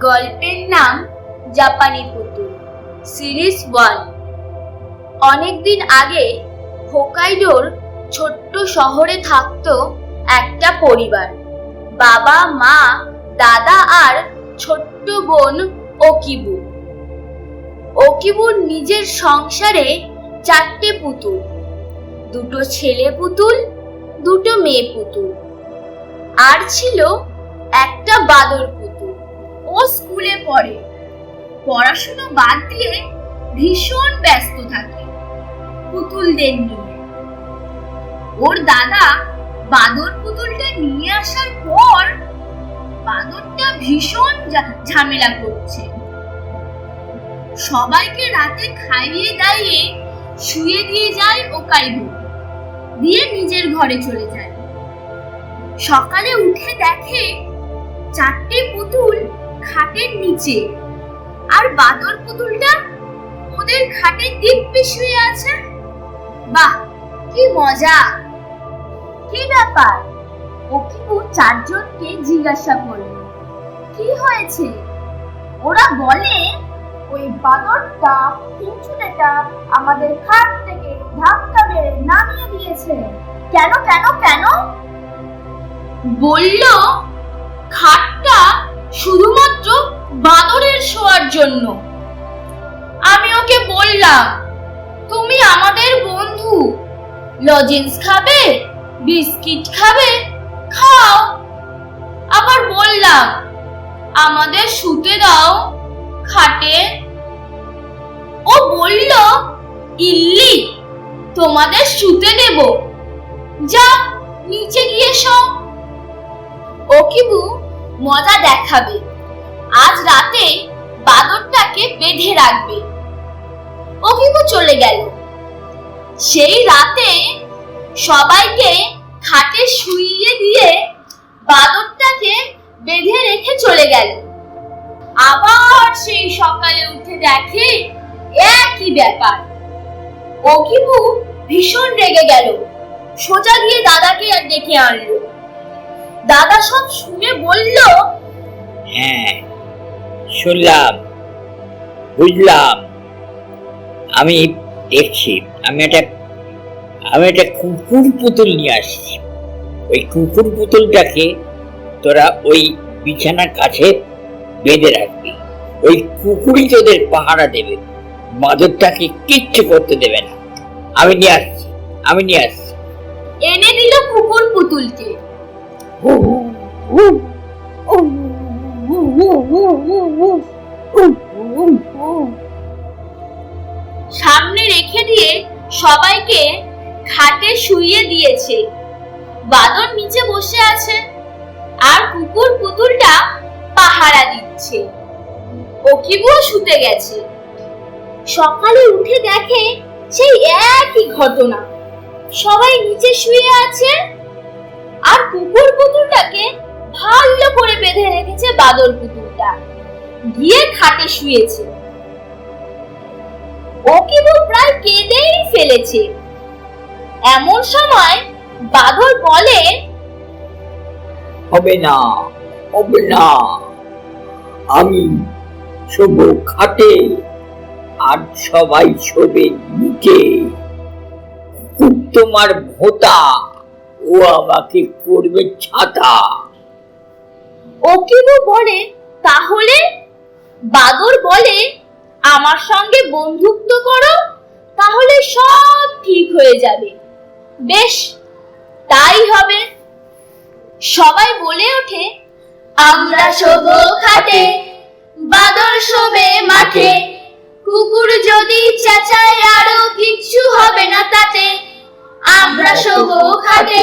গল্পের নাম জাপানি পুতুল, সিরিজ 1। অনেকদিন আগে হোকাইডোর ছোট্ট শহরে থাকতো একটা পরিবার। বাবা, মা, দাদা আর ছোট্ট বোন ওকিবু। ওকিবুর নিজের সংসারে 4টে পুতুল, 2টো ছেলে পুতুল, 2টো মেয়ে পুতুল, আর ছিল একটা বাদর পুতুল। ও স্কুলে পড়ে, পড়াশোনা বাদ দিয়ে ভীষণ ব্যস্ত থাকে পুতুলদের নিয়ে। ওর দাদা বাদর পুতুলটা নিয়ে আসার পর বাদরটা ভীষণ ঝামেলা করছে। সবাইকে রাতে খাইয়ে দাইয়ে শুয়ে দিয়ে যায় ওকাইডো, দিয়ে নিজের ঘরে চলে যায়। সকালে উঠে দেখে 4টে পুতুল খাটের নিচে, আর বাদর পুতুলটা ওদের খাটের দিব্যি শুয়ে আছে। বাহ, কি মজা! কি ব্যাপার? ওকিবু 4জনকে জিজ্ঞাসা করল, কি হয়েছে? ওরা বলে, ওই বাদরটা পিঞ্চুনেটা আমাদের খাট থেকে ধাক্কা মেরে নামিয়ে দিয়েছে। কেন কেন কেন? বলল, খাটটা শুধুমাত্র বাদরের শোয়ার জন্য। আমি ওকে বললাম, তুমি আমাদের বন্ধু, লজেন্স খাবে, বিস্কিট খাবে, খাও। আবার বললাম, আমাদের শুতে দাও খাটে। ও বলল, ইল্লি, তোমাদের শুতে দেব, যা নিচে গিয়ে শো। ওকিবু মজা দেখাবে, আজ রাতে বাদরটাকে বেঁধে রাখবে। ওকিবু চলে গেল। সেই রাতে সবাইকে খাটে শুইয়ে দিয়ে বাদরটাকে বেঁধে রেখে চলে গেল। আবার সেই সকালে উঠে দেখে একই ব্যাপার। ওকিবু ভীষণ রেগে গেল, সোজা গিয়ে দাদাকে ডেকে আনলো। দাদা সব শুনে বলল, হ্যাঁ শুনলাম, বুঝলাম। আমি দেখছি, আমি একটা কুকুর পুতুল নিয়ে আসছি। ওই কুকুর পুতুলটাকে তোরা ওই বিছানার কাছে বেঁধে রাখবি। ওই কুকুরই তোদের পাহারা দেবে, বাদরটাকে কিচ্ছু করতে দেবে না। আমি নিয়ে আসছি। এনে দিল কুকুর পুতুলকে। সামনে রেখে দিয়ে সবাইকে খাটে শুইয়ে দিয়েছে। বাদর নিচে বসে আছে, আর কুকুর পুতুলটা পাহারা দিচ্ছে। ওকিবুও শুতে গেছে। সকালে উঠে দেখে সেই একই ঘটনা। সবাই নিচে শুয়ে আছে, আর কুকুর পুতুলটাকে ভালো করে বেঁধে রেখেছে বাদর পুতুলটা, গিয়ে খাটে শুয়েছে। ওকিবু প্রায় কেঁদেই ফেলেছে। এমন সময় বাদর বলে, হবে না, আমি শোবো খাটে, আর সবাই শোবে নিচে। কুকুর তোমার ভোঁতা, ও আমাকে করবে ছাতা। ওকিবু বলে, তাহলে? বাদর বলে, আমার সঙ্গে বন্ধুত্ব করো, তাহলে সব ঠিক হয়ে যাবে। বেশ, তাই হবে। সবাই বলে ওঠে, আমরা শোবো খাটে, বাদর শোবে মাঠে। কুকুর যদি চেঁচায় আরো কিচ্ছু হবে না তাতে। আমরা শোবো খাটে,